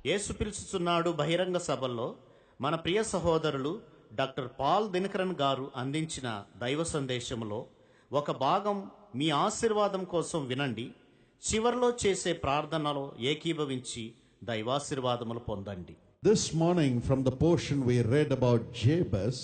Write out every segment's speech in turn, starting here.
యేసు పిలుచుచున్నాడు బహిరంగ సభల్లో మన ప్రియ సహోదరులు డాక్టర్ పాల్ దినకరన్ గారు అందించిన దైవ సందేశంలో ఒక భాగం మీ ఆశీర్వాదం కోసం వినండి. చివర్లో చేసే ప్రార్థనలో ఏకీభవించి దైవాశీర్వాదములు పొందండి. This morning from the portion we read about Jabez,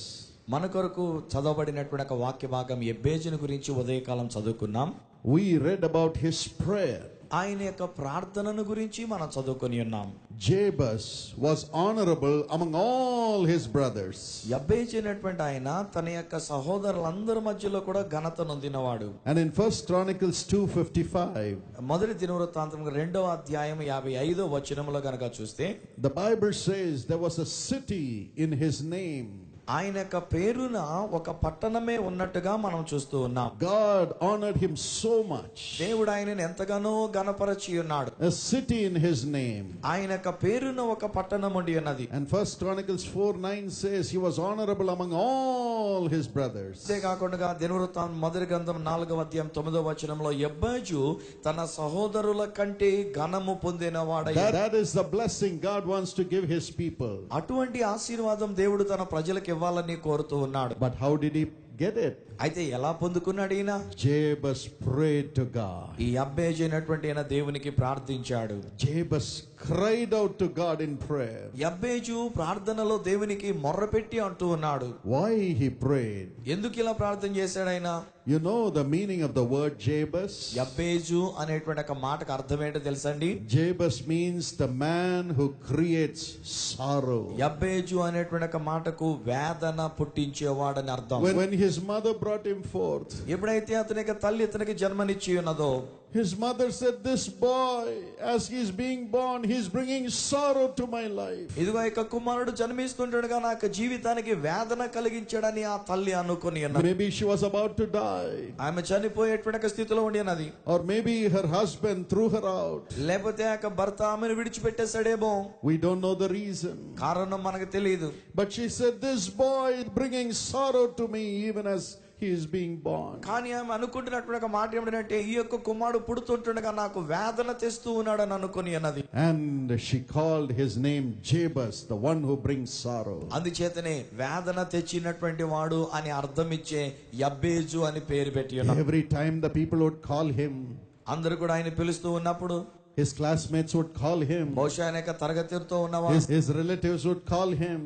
మన కొరకు చదవబడినటువంటి ఒక వాక్య భాగం ఎబ్బేజును గురించి ఉదయకాలం చదువుకున్నాం. we read about his prayer. ఆయన యొక్క ప్రార్థనను గురించి మనం చదువుకొని ఉన్నాం. Jabez was honorable among all his brothers. ఎబ్బేజు అనేటువంటి ఆయన తన యొక్క సహోదరులందరి మధ్యలో కూడా ఘనత నొందినవాడు. And in 1 Chronicles 2:55, మొదటి దినవృత్తాంతం 2వ అధ్యాయం 55వ వచనంలో గనక చూస్తే, the Bible says there was a city in his name. ఆయన యొక్క పేరున ఒక పట్టణమే ఉన్నట్టుగా మనం చూస్తూ ఉన్నాం. God honored him so much. దేవుడు ఆయనను ఎంతగానో ఘనపరచి ఉన్నాడు. A city in his name. ఆయన యొక్క పేరున ఒక పట్టణం ఉండి ఉన్నది. And 1 Chronicles 4:9 says he was honorable among all his brothers. అంతే కాకుండా దినవృత్తాంతం మొదటి గ్రంథం 4వ అధ్యాయం 9వ వచనంలో ఎబ్బేజు తన సహోదరుల కంటే ఘనము పొందినవాడయ్యాడు. That is the blessing God wants to give his people. అటువంటి ఆశీర్వాదం దేవుడు తన ప్రజలకు ఇవ్వాలని కోరుతూ ఉన్నాడు. But how did he get it? అయితే ఎలా పొందుకున్నాడు ఈయన? Jabez prayed to God. ఈ ఎబ్బేజు అయినటువంటి ఈయన దేవునికి ప్రార్థించాడు. Jabez cried out to God in prayer. ఎబ్బేజు ప్రార్థనలో దేవునికి మొర్రపెట్టి అంటూ ఉన్నాడు. Why he prayed? ఎందుకు ఇలా ప్రార్థన చేశాడు ఆయన? You know the meaning of the word Jabez? ఎబ్బేజు అనేటువంటి ఒక మాటకు అర్థం ఏంటో తెలుసండి? Jabez means the man who creates sorrow. ఎబ్బేజు అనేటువంటి ఒక మాటకు వేదన పుట్టించేవాడని అర్థం. When his mother brought him forth, ఎప్పుడైతే అతని యొక్క తల్లి ఇతనికి జన్మనిచ్చి ఉన్నదో, his mother said, this boy, as he is being born, he is bringing sorrow to my life. ఇదిగో ఇక కుమారుడు జన్మిస్తుండగా నాకు జీవితానికి వేదన కలిగించాడని ఆ తల్లి అనుకుని ఉన్నది. Maybe she was about to die. ఆమె చనిపోయేటువంటి స్థితిలో ఉండి ఉన్నది. Or maybe her husband threw her out. లేకపోతే ఆ భర్త ఆమెను విడిచిపెట్టేశాడేమో. We don't know the reason. కారణం మనకు తెలియదు. But she said, this boy is bringing sorrow to me even as he is being born. కానీ ఆమె అనుకుంటున్నటువంటి ఒక మాట ఏమిటంటే, ఈ యొక్క కుమారుడు పుడుతుండగా నాకు వేదన తెస్తూ ఉన్నాడని అనుకుని అన్నది. And she called his name Jabez, the one who brings sorrow. అందుచేతనే వేదన తెచ్చినటువంటి వాడు అని అర్థం ఇచ్చే ఎబ్బేజు అని పేరు పెట్టి ఉన్నారు. Every time the people would call him, అందరూ కూడా ఆయన పిలుస్తూ ఉన్నప్పుడు, his classmates would call him, బహుశా ఆయన యొక్క తరగతితో ఉన్నవారు, his relatives would call him,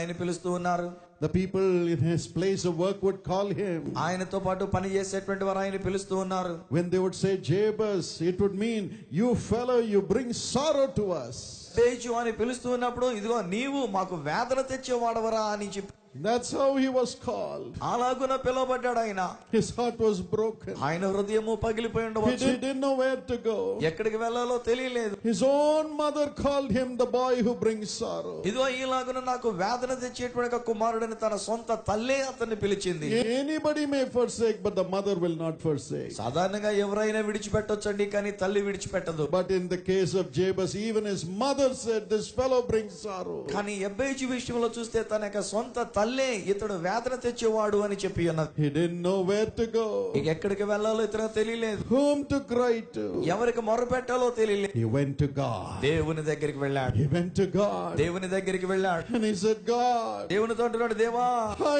ఆయన పిలుస్తూ ఉన్నారు. the people in his place of work would call him. ఆయనతో పాటు పని చేసేటువంటి వారు ఆయన పిలుస్తూ ఉన్నారు. When they would say Jabez, it would mean, you fellow, you bring sorrow to us. ఎబ్బేజు అని పిలుస్తూ ఉన్నప్పుడు, ఇదిగో నీవు మాకు వేదన తెచ్చేవాడవరా అని చెప్పి, That's how he was called. అలాగున పిలువబడ్డాడు ఆయన. His heart was broken. ఆయన హృదయము పగిలిపోయి He ఉండవచ్చు. didn't know where to go. ఎక్కడికి వెళ్ళాలో తెలియలేదు. His own mother called him the boy who brings sorrow. ఇదిగో ఈలాగున నాకు వేదన తెచ్చేటువంటి కుమారుడని తన సొంత తల్లే అతన్ని పిలిచింది. Anybody may forsake, but the mother will not forsake. సాధారణంగా ఎవరైనా విడిచిపెట్టొచ్చండి, కానీ తల్లి విడిచిపెట్టదు. But in the case of Jabez, even his mother said, this fellow brings sorrow. కానీ ఎబ్బేజు విషయంలో చూస్తే తన యొక్క సొంత తల్లే ఇతడు వేదన తెచ్చేవాడు అని చెప్పి అన్నది. He didn't know where to go, ఎక్కడికి వెళ్ళాలో ఇతను తెలియలేదు. whom to cry to. ఎవరికి మొరపెట్టాలో తెలియలేదు. He went to God. దేవుని దగ్గరికి వెళ్ళాడు. He went to God. దేవుని దగ్గరికి వెళ్ళాడు. And he said, God, దేవునితో అంటున్నాడు, దేవా,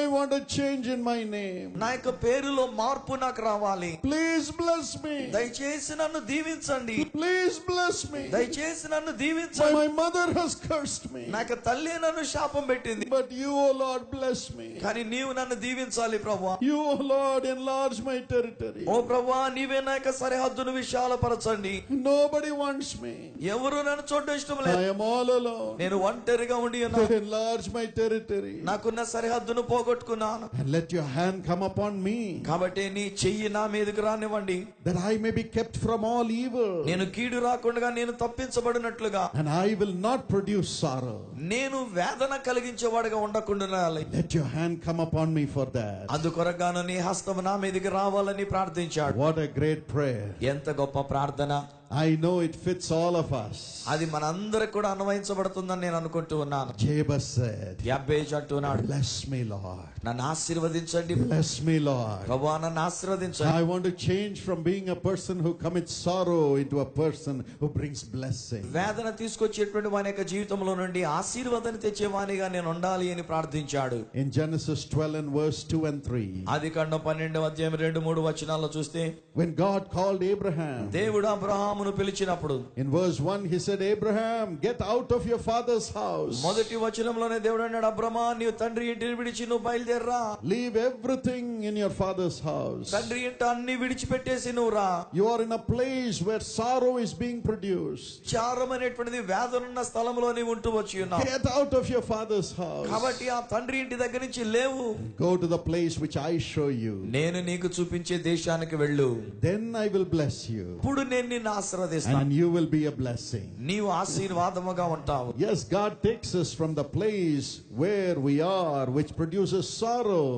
I want a change in my name. నా యొక్క పేరులో మార్పు నాకు రావాలి. Please bless me. దయచేసి నన్ను దీవించండి. Please bless me. దయచేసి నన్ను దీవించండి. My mother has cursed me, నా యొక్క తల్లి నన్ను శాపం పెట్టింది. but you, O Lord, bless me. కానీ నీవు నన్ను దీవించాలి ప్రభువా. You, O Lord, enlarge my territory. ఓ ప్రభువా, నీవే నా యొక్క సరిహద్దును విశాలపరచండి. Nobody wants me. ఎవరు నన్ను చూడడం ఇష్టం లేదు. I am all alone. నేను ఒంటరిగా ఉండి ఉన్నాను. Enlarge my territory. నాకున్న సరిహద్దును పోగొట్టుకున్నాను. And let your hand come upon me, కాబట్టి నీ చెయ్యి నా మీదకి రానివ్వండి. that I may be kept from all evil. నేను కీడు రాకుండా నేను తప్పించబడినట్లుగా, And I will not produce sorrow. నేను వేదన కలిగించేవాడుగా ఉండకుండా. Let your hand come upon me for that. అందుకొరగాను నీ హస్తం నా మీదకి రావాలని ప్రార్థించాడు. What a great prayer. ఎంత గొప్ప ప్రార్థన. I know it fits all of us. అది మనందరికి కూడా అన్వయించబడుతుందని నేను అనుకుంటూ ఉన్నాను. Jabez said, యబ్బేజు అంటున్నాడు, bless me, Lord. నన్ను ఆశీర్వదించండి Bless me, Lord. ప్రభువా, నన్ను ఆశీర్వదించండి. I want to change from being a person who commits sorrow into a person who brings blessing. వేదన తీసుకొచ్చేటువంటి వాని యొక్క జీవితంలో నుండి ఆశీర్వాదాన్ని తెచ్చేవానిగా నేను ఉండాలి అని ప్రార్థించాడు. In Genesis 12 and verse 2 and 3, ఆదికాండం 12వ అధ్యాయం 2-3 వచనాల్లో చూస్తే, when God called Abraham, దేవుడు అబ్రహామును పిలిచినప్పుడు in verse 1 he said, Abraham, get out of your father's house. మొదటి వచనంలోనే దేవుడు అన్నాడు, అబ్రమా, నీవు తండ్రి ఇంటిని విడిచి నువ్వు బయలుదేరరా. Leave everything in your father's house. తండ్రి ఇంట అన్ని విడిచిపెట్టేసి నువ్వు రా. You are in a place where sorrow is being produced. Charm అనేటువంటిది వేదనున్న స్థలంలో నీవు ఉంటూ వచ్చి ఉన్నావు. Get out of your father's house. కాబట్టి ఆ తండ్రి ఇంటి దగ్గర నుంచి లేవు. Go to the place which I show you. నేను నీకు చూపించే దేశానికి వెళ్ళు. Then I will bless you. ఇప్పుడు నేను నిన్ను ఆశీర్వదిస్తాను. And you will be a blessing. నీవు ఆశీర్వాదముగా ఉంటావు. Yes, God takes us from the place where we are, which produces sorrow,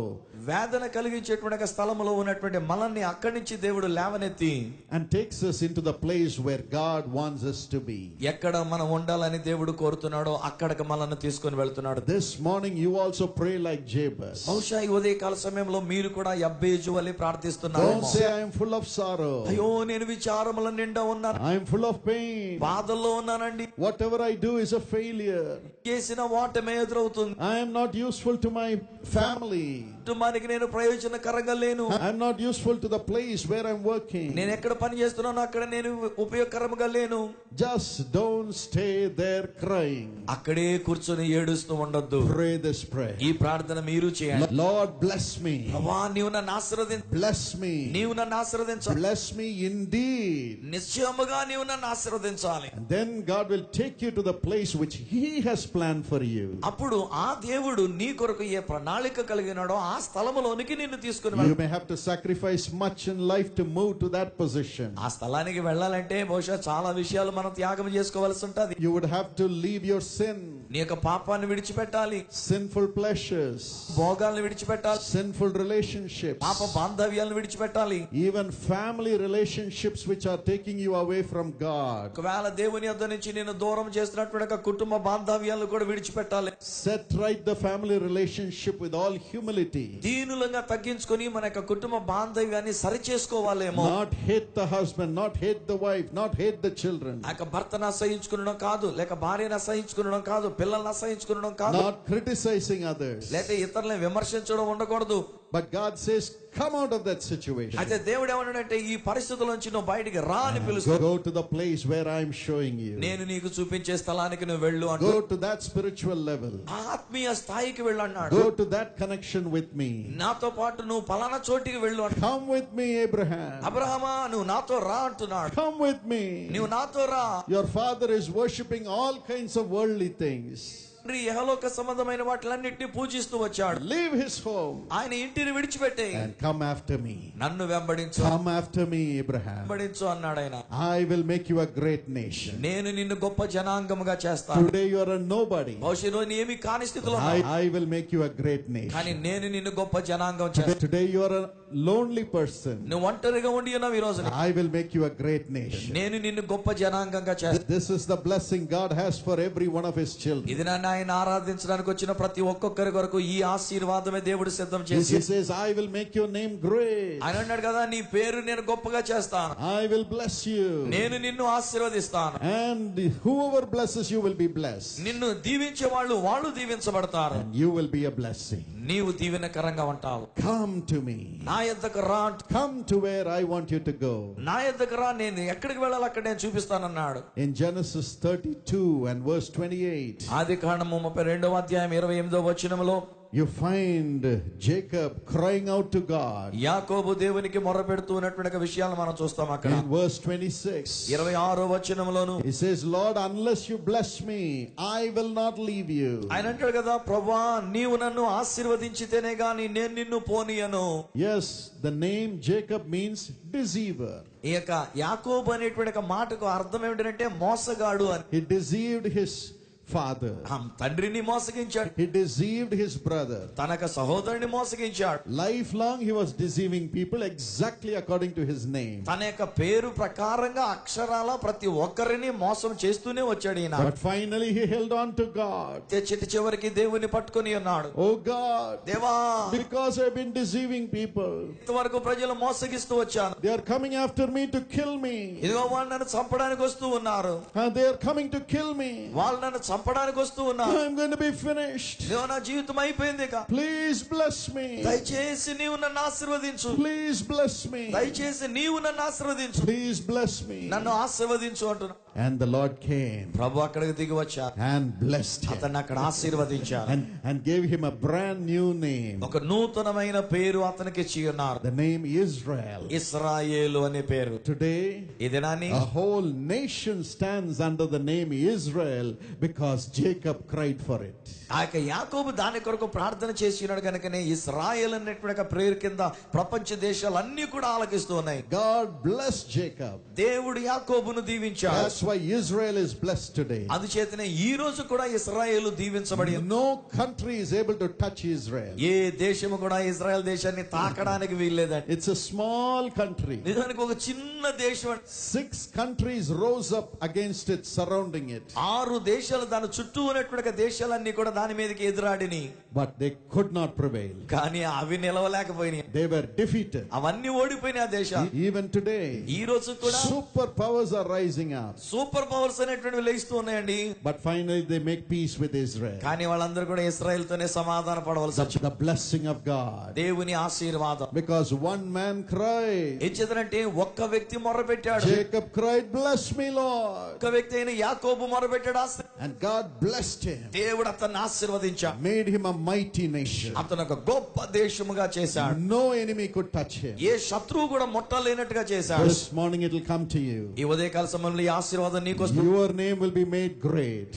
వేదన కలిగించేటువంటి స్థలంలో ఉన్నటువంటి మనల్ని అక్కడి నుంచి దేవుడు లేవనెత్తి and takes us into the place where God wants us to be. ఎక్కడ మనం ఉండాలని దేవుడు కోరుతున్నాడో అక్కడికి మనల్ని తీసుకొని వెళ్తున్నాడు. This morning you also pray like Jabez. బహుశా ఈ ఉదయకాల సమయంలో మీరు కూడా యబ్బేజు వలె ప్రార్థిస్తున్నారు. Don't say I am full of sorrow. అయ్యో, నేను విచారముల నిండా ఉన్నాను, I am full of pain. బాధల్లో ఉన్నానండి, Whatever I do is a failure. చేసిన వాటమే ఎదురవుతుంది, I am not useful to my family. కుటుంబానికి నేను ప్రయోజనకరంగా లేను, I am not useful to the place where I am working. నేను ఎక్కడ పని చేస్తున్నానో అక్కడ నేను ఉపయోగకరంగా లేను. Just don't stay there crying. అక్కడే కూర్చొని ఏడుస్తూ ఉండొద్దు. Pray this prayer. ఈ ప్రార్థన మీరు చేయండి. Lord, bless me. ప్రభువా, నీవు నన్ను ఆశీర్వదించు. Bless me. నీవు నన్ను ఆశీర్వదించాలి. Bless me indeed. నిశ్చయముగా నీవు నన్ను ఆశీర్వదించాలి. And then God will take you to the place which He has planned for you. అప్పుడు ఆ దేవుడు నీ కొరకు ఏ ప్రణాళిక కలిగినాడో ఆ స్థలములోనికి నిన్ను తీసుకుని You may have to sacrifice much in life to move to that position. ఆ స్థలానికి వెళ్ళాలంటే బహుశా చాలా విషయాలు మనం త్యాగం చేసుకోవాల్సి ఉంటది. You would have to leave your sin, నీ యొక్క పాపాన్ని విడిచిపెట్టాలి, sinful pleasures, భోగాలను విడిచిపెట్టాలి, sinful relationships, పాప బాంధవ్యాలను విడిచిపెట్టాలి, even family relationships which are taking you away from God. ఒకవేళ దేవుని యొద్ద నుంచి నేను దూరం చేస్తున్నటువంటి కుటుంబ బాంధవ్యాలను కూడా విడిచిపెట్టాలి. Set right the family relationship with all humility. దీనులంగా తగ్గించుకొని మన యొక్క కుటుంబ బాంధవ్యాన్ని సరి చేసుకోవాలేమో. Not hate the husband, not hate the wife, not hate the children. ఆ యొక్క భర్తను అసహించుకునడం కాదు, లేక భార్యను అసహించుకునడం కాదు, పిల్లల్ని అసహించుకునడం కాదు, Not criticizing others. లేక ఇతరులను విమర్శించడం ఉండకూడదు. But God says, come out of that situation. అయితే దేవుడు ఏమన్నాడంటే, ఈ పరిస్థితుల నుంచి నువ్వు బయటికి రా అని పిలుస్తాడు. Go to the place where I am showing you. నేను నీకు చూపించే స్థలానికి నువ్వు వెళ్ళు అంటూ, Go to that spiritual level. ఆత్మీయ స్థాయికి వెళ్ళు అన్నాడు. Go to that connection with me. నాతో పాటు నువ్వు పలానా చోటికి వెళ్ళు అంటాడు. Come with me, Abraham. అబ్రహామా, నువ్వు నాతో రా అంటున్నాడు. Come with me. నువ్వు నాతో రా. Your father is worshipping all kinds of worldly things. యెహోలోక సంబంధమైన వాటిలన్నిటిని పూజిస్తూ వచ్చాడు. Leave his home ఆయన ఇంటిని విడిచిపెట్టే and come after me. నన్ను వెంబడించు. Come after me, Abraham. వెంబడించు అన్నాడు ఆయన. I will make you a great nation. నేను నిన్ను గొప్ప జనాంగముగా చేస్తాను. Today you are a nobody. భవిష్యత్తులో నీ ఏమీ కాని స్థితిలో ఉన్నావు. I will make you a great కానీ nation. నేను నిన్ను గొప్ప జనాంగం చేస్తాను. Today you are a lonely person. నువ్వు ఒంటరిగా ఉండి ఉన్నావు ఈ రోజు. I will make you a great nation. నేను నిన్ను గొప్ప జనాంగంగా చేస్తాను. This is the blessing God has for every one of his children. ఇది నన్ను ఆయన ఆరాధించడానికి వచ్చిన ప్రతి ఒక్కొక్కరి కొరకు ఈ ఆశీర్వాదమే దేవుడు సిద్ధం He చేసి, says, I will make your name great. ఆయన అన్నాడు కదా, నీ పేరు నేను గొప్పగా చేస్తాను, I will bless you. నేను నిన్ను ఆశీర్వదిస్తాను. And whoever blesses you will be blessed. నిన్ను దీవించే వాళ్ళు దీవించబడతారు. And you will be a blessing. నీవు దీవెనకరంగా ఉంటావు. Come to me. నా యొద్దకు రా. Come to where I want you to go. నా యొద్దకు రా, నేను ఎక్కడికి వెళ్ళాలి అక్కడ నేను చూపిస్తానన్నాడు. In Genesis 32 and verse 28, ఆదికాండము 32వ అధ్యాయం 28వ వచనములో you find Jacob crying out to God. యాకోబు దేవునికి మొర్రపెడుతూ ఉన్నటువంటి విషయాలు మనం చూస్తాం అక్కడ. In verse 26, 26వ వచనములోను he says, Lord, unless you bless me, I will not leave you. ఆయన అంటాడు కదా, ప్రభువా నీవు నన్ను ఆశీర్వదించితేనే గాని నేను నిన్ను పోనీయను. Yes, the name Jacob means deceiver. ఈ యొక్క యాకోబు అనేటువంటి మాటకు అర్థం ఏమిటంటే మోసగాడు అని. He deceived his father. తండ్రిని మోసగించాడు. He deceived his brother. తనక సహోదరుని మోసగించాడు. Lifelong he was deceiving people exactly according to his name. తన యొక్క పేరు ప్రకారంగా అక్షరాల ప్రతి ఒక్కరిని మోసం చేస్తూనే వచ్చాడు ఈయన. But finally he held on to God. చివరికి దేవుని పట్టుకొని ఉన్నాడు. Oh God, దేవా, because I've been deceiving people, ఇంతవరకు ప్రజలు మోసగిస్తూ వచ్చాను. they are coming after me to kill me. ఇదిగో వాళ్ళు నన్ను చంపడానికి వస్తూ ఉన్నారు. And they are coming to kill me. వాళ్ళు నన్ను చంపడానికి వస్తూ ఉన్నారు. I'm going to be finished. దేవా, నా జీవితం అయిపోయింది ఇక. Please bless me. దయచేసి నీవు నన్ను ఆశీర్వదించు. Please bless me. దయచేసి నీవు నన్ను ఆశీర్వదించు. Please bless me. నన్ను ఆశీర్వదించు అంటున్నా. And the Lord came ప్రభు అక్కడికి దిగి వచ్చారు. and blessed him అతన్ని అక్కడ ఆశీర్వదించారు. and gave him a brand new name. ఒక నూతనమైన పేరు అతనికి ఇచ్చి ఉన్నారు. The name Israel. ఇశ్రాయేలు అనే పేరు. Today, ఈ దినాన్ని a whole nation stands under the name Israel because Jacob cried for it. ఆ యొక్క యాకోబు దాని కొరకు ప్రార్థన చేసి ఉన్నాడు కనుకనే ఇశ్రాయేల్ అనేటువంటి పేరు కింద ప్రపంచ దేశాలన్నీ కూడా ఆలకిస్తూ ఉన్నాయి. God blessed Jacob. దేవుడు యాకోబును దీవించాడు. That's why Israel is blessed today. అందుచేతనే ఈ రోజు కూడా ఇశ్రాయేలు దీవించబడి No country is able to touch Israel. ఏ దేశము కూడా ఇజ్రాయెల్ దేశాన్ని తాకడానికి వీల్లేదండి. It's a small country. నిజానికి ఒక చిన్న దేశం. 6 countries rose up against it, surrounding it. 6 దేశాలు దాని చుట్టూ ఉన్నటువంటి దేశాలన్నీ కూడా దాని మీదకి ఎదురాడిని. But they could not prevail. కానీ అవి నిలవలేకపోయినాయి. They were defeated. అవన్నీ ఓడిపోయినాయి ఆ దేశాలు. Even today, ఈ రోజు కూడా super powers are rising up. Super powers అనేటువంటివి లేస్తూ ఉన్నాయండి. But finally they make peace with Israel. కానీ వాళ్ళందరూ కూడా ఇశ్రాయేల్ తోనే సమాధాన పడవలసి వచ్చింది. The blessing of God. దేవుని ఆశీర్వాదం. Because one man cried. ఏం చేద్దంటే ఒక్క వ్యక్తి మొరపెట్టాడు. Jacob cried, bless me Lord. ఒక్క వ్యక్తి అయిన యాకోబు మొరపెట్టాడు. And God blessed him. దేవుడు అతన్ని ఆశీర్వదించాడు. Made him a mighty nation. అతను ఒక గొప్ప దేశముగా చేశాడు. No enemy could touch him. ఏ శత్రువు కూడా ముట్టలేనట్టుగా చేశాడు. This morning it will come to you. ఈ ఉదయకాల సమయంలో ఈ ఆశీర్వాదం నీకు వస్తుంది. Your name will be made great.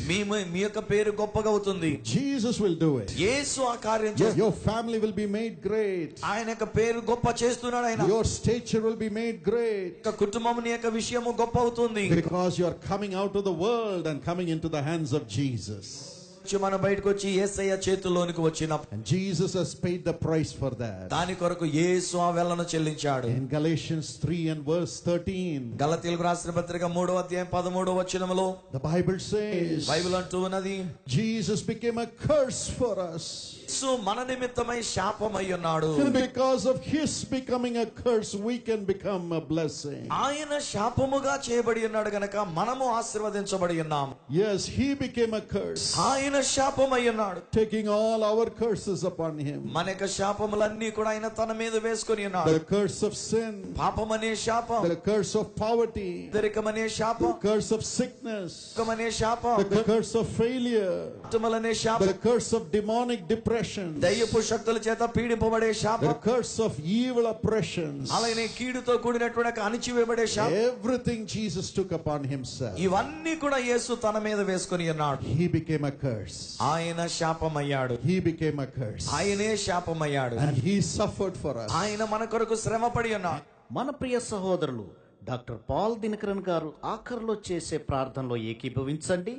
మీ యొక్క పేరు గొప్పగా అవుతుంది. Jesus will do it. యేసు ఆ కార్యం చేస్తాడు. Your family will be made great. ఆయన యొక్క పేరు గొప్ప చేస్తున్నాడు ఆయన. Your stature will be made great. యొక్క కుటుంబం నీ యొక్క విషయము గొప్ప అవుతుంది. Because you are coming out of the world and coming into the hands of Jesus. మనం బయటకు వచ్చి యేసయ్య చేతుల్లోనికి వచ్చినప్పుడు And Jesus has paid the price for that. దాని కొరకు యేసు ఆ వెలను చెల్లించాడు. In Galatians 3 and verse 13, గలతీయులకు రాసిన పత్రిక 3వ అధ్యాయం 13వ వచనములో the Bible says, బైబిల్ అంటూ ఉన్నది, Jesus became a curse for us. యేసు మన నిమిత్తమై శాపమై ఉన్నాడు. And because of his becoming a curse, we can become a blessing. ఆయన శాపముగా చేయబడి ఉన్నాడు గనక మనము ఆశీర్వదించబడి ఉన్నాము. Yes, he became a curse, ఆయన శాపమై ఉన్నాడు. taking all our curses upon him. మన యొక్క శాపములన్నీ కూడా ఆయన తన మీద వేసుకొని ఉన్నాడు. The curse of sin, పాపమనే శాపం, the curse of poverty, దరికమనే శాపం, the curse of sickness, దుఃఖమనే శాపం, the curse of failure, తుమలనే శాపం, the curse of demonic depression, దయ్యపు శక్తుల చేత పీడింపబడే శాపం, the curse of evil oppressions. అలానే కీడుతో కూడినటువంటి అణిచివేయబడే శాపం. Everything Jesus took upon himself. ఇవన్నీ కూడా యేసు తన మీద వేసుకొని ఉన్నాడు. He became a curse. ఆయన శాపమయ్యాడు. He became a curse. ఆయనే శాపమయ్యాడు. And he suffered for us. ఆయన మన కొరకు శ్రమపడి ఉన్నాడు. మన ప్రియ సహోదరులు డాక్టర్ పాల్ దినకరన్ గారు ఆఖరులో చేసే ప్రార్థనలో ఏకీభవించండి.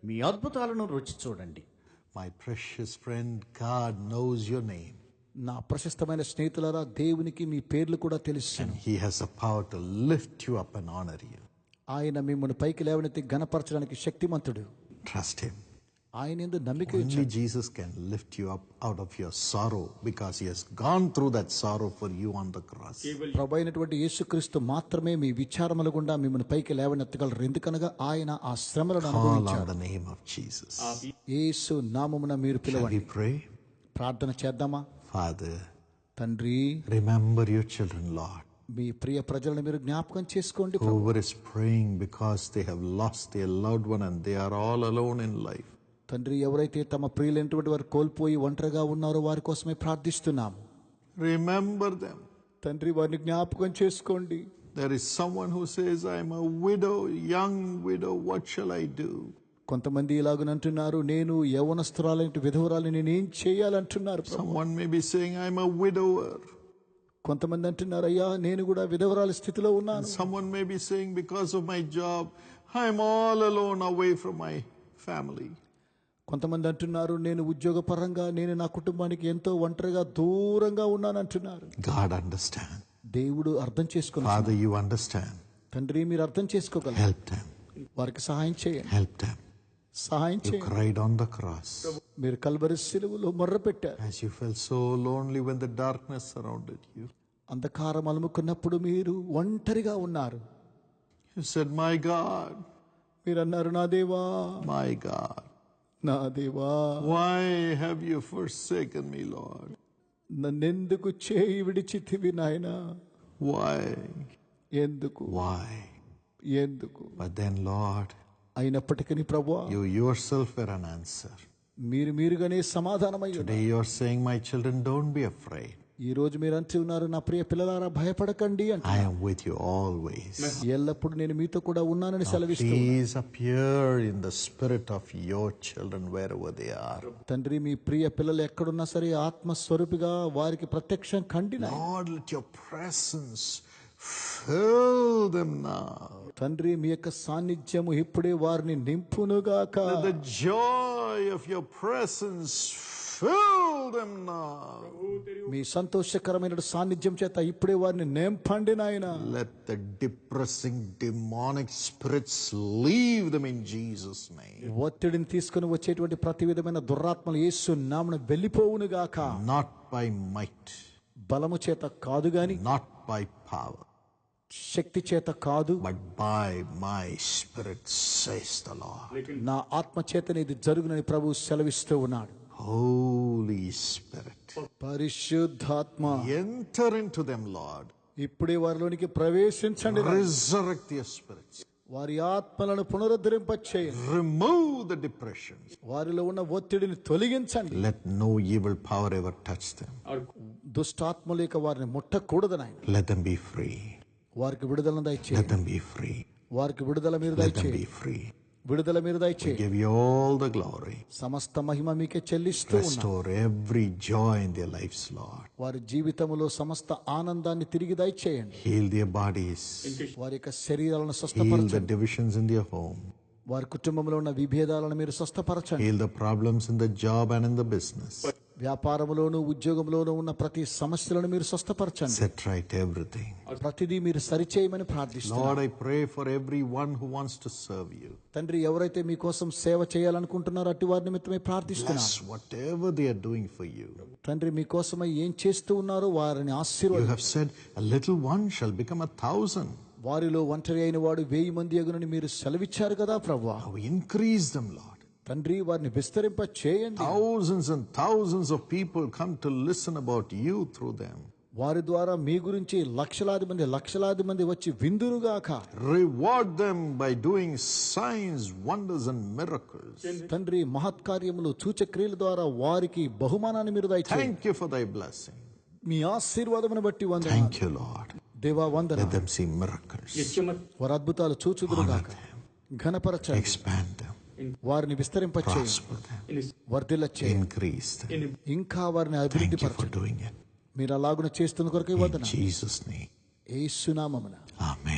మీ అద్భుతాలను రుచి చూడండి. My precious friend, God knows your name. నా ప్రశస్తమైన స్నేహితులారా, దేవునికి మీ పేర్లు కూడా తెలుసు. And he has the power to lift you up and honor you. ఆయన మిమ్మల్ని పైకి లేవనెత్తి ఘనపరచడానికి శక్తిమంతుడు. Trust him. ఆయన యందు నమ్మిక Only ఉంచండి. Jesus can lift you up out of your sorrow because he has gone through that sorrow for you on the cross. ప్రభువైనటువంటి యేసుక్రీస్తు మాత్రమే మీ విచారముల గుండా మిమ్మల్ని పైకి లేవనెత్తగలరు. ఎందుకనగా ఆయన ఆ శ్రమలను Call on అనుభవించాడు. the name of Jesus. యేసు నామమున మీరు Shall పిలవండి. we pray? ప్రార్థన చేద్దామా? Father, తండ్రి, remember your children, Lord. మీ ప్రియ ప్రజలను మీరు జ్ఞాపకం చేసుకోండి. Whoever is praying because they have lost their loved one and they are all alone in life. తండ్రి, ఎవరైతే తమ ప్రియులైనటువంటి వారు కోల్పోయి ఒంటరిగా ఉన్నారో వారి కోసమే ప్రార్థిస్తున్నాము. Remember them. తండ్రి, వారిని జ్ఞాపకం చేసుకోండి. There is someone who says, I am a widow, young widow, what shall I do? కొంతమంది ఇలాగనంటున్నారు, నేను యవ్వనస్తురాలంటే విధవరాలు, నేనేం చేయాలంటున్నారు. Someone may be saying, I am a widower. కొంతమంది అంటున్నారు, అయ్యా నేను కూడా విధవరాల స్థితిలో ఉన్నాను. Someone may be saying, because of my job, I am all alone away from my family. కొంతమంది అంటున్నారు, నేను ఉద్యోగపరంగా నేను నా కుటుంబానికి ఎంతో ఒంటరిగా దూరంగా ఉన్నాను అంటున్నారు. God understands. దేవుడు అర్థం చేసుకున్నాడు. Father, you understand. తండ్రి, మీరు అర్థం చేసుకోగలరు. Help them. వారికి సహాయం చేయండి. Help them. సహాయం You చేయండి. cried on the cross మీరు కల్వరి శిలువలో మొర్ర పెట్టారు. as you felt so lonely when the darkness surrounded you. అంధకారం అలుముకున్నప్పుడు మీరు ఒంటరిగా ఉన్నారు. You said, my God, మీరు అన్నారు, నా దేవా, my God, నా దేవా, why have you forsaken me, Lord? నన్నెందుకు చేయి విడిచితివి నాయనా? Why? ఎందుకు Why? ఎందుకు? But then, Lord, అయినప్పటికీ ప్రభువా, you yourself were an answer. మీరుగానే సమాధానమై ఉన్నారు. Today you are saying, my children, don't be afraid. ఈ రోజు మీరు అంటున్నారు, నా ప్రియ పిల్లలారా భయపడకండి అంటే. I am with you always. ఎల్లప్పుడు నేను మీతో కూడా ఉన్నానని సెలవిస్తూ, Please appear in the spirit of your children wherever they are. తండ్రి, మీ ప్రియ పిల్లలు ఎక్కడున్నా సరే ఆత్మస్వరూపిగా వారికి ప్రత్యక్షం కండి నాయనా. Lord, let your presence fill them now. తండ్రి, మీ యొక్క సాన్నిధ్యము ఇప్పుడే వారిని నింపునుగాక. Let the joy of your presence fill them now. మీ సంతోషకరమైన సాన్నిధ్యం చేత ఇప్పుడే వారిని నింపండి నాయనా. Let the depressing demonic spirits leave them in Jesus' name. ఒత్తిడిని తీసుకుని వచ్చేటువంటి ప్రతి విధమైన దురాత్మలు యేసు నామమున వెళ్ళిపోవునుగాక. Not by might, బలము చేత కాదు గాని, not by power, శక్తి చేత కాదు, but by my spirit, says the Lord. నా ఆత్మ చేతనే ఇది జరుగునని ప్రభువు సెలవిస్తూ ఉన్నాడు. Holy Spirit, పరిశుద్ధాత్మ, enter into them, Lord. ఇప్పుడే వారిలోనికి ప్రవేశించండి. Resurrect their spirits. వారి ఆత్మలను పునరుద్ధరింపచేయండి. Remove the depression. వారిలో ఉన్న ఒత్తిడిని తొలగించండి. Let no evil power ever touch them. దుష్టాత్మ లేక వారిని ముట్టకూడదు నాయన. Let them be free. వారికి విడుదలను Let దయచేయండి. them be free. వారికి విడుదల మీరు Let them be దయచేయండి. free. విడుదల మీరు We దయచేయండి. give you all the glory. సమస్త మహిమ మీకే చెల్లిస్తూ ఉన్నాం. Restore every joy in their lives, Lord. వారి జీవితంలో సమస్త ఆనందాన్ని తిరిగి దయచేయండి. Heal their bodies. వారి యొక్క శరీరాలను Heal the స్వస్థపరచండి. divisions in their home. వారి కుటుంబంలో ఉన్న విభేదాలను మీరు స్వస్థపరచండి. Heal the problems in the job and in the business. వ్యాపారంలోను ఉద్యోగంలోను ఉన్న ప్రతి సమస్యలను మీరు స్వస్థపరచండి. Set right everything. ప్రతిదీ మీరు సరిచేయమని ప్రార్థిస్తున్నాను. Lord, I pray for everyone who wants to serve you. తండ్రి, ఎవరైతే మీకోసం సేవ చేయాలనుకుంటున్నారో అట్టి వారి నిమిత్తమే ప్రార్థిస్తున్నాను. Bless whatever they are doing for you. తండ్రి, మీకోసమై ఏం చేస్తూ ఉన్నారో వారిని You ఆశీర్వదించండి. have said, a little one shall become 1,000. వారిలో ఒంటరి అయిన వాడు 1000 మంది అగునని మీరు సెలవిచ్చారు కదా ప్రభువా. Now increase them, Lord. తండ్రి, వారిని విస్తరింప చేయండి. Thousands and thousands of people come to listen about you through them. వారి ద్వారా మీ గురించి లక్షలాది మంది వచ్చి విందురుగాక. Reward them by doing signs, wonders and miracles. తండ్రి, మహత్కార్యములు సూచక్రియల ద్వారా వారికి బహుమానాన్ని మీరు దయచేయండి. Thank you for thy blessing. మీ ఆశీర్వాదమును బట్టి వందనాలు. Thank you, Lord. దేవా Let వందనాలు. them see miracles. వారి అద్భుతాలు చూచుదురుగాక. ఘనపరచండి. Expand them. వారిని విస్తరింప చేయండి. Prosper them. వర్ధిల్ల చేయండి. Increase them. ఇంకా వారిని అభివృద్ధి Thank you for పరచండి. doing it. మీరు అలాగున చేస్తున్న కొరకే In వందనాలు. Jesus' name. యేసు నామమున Amen.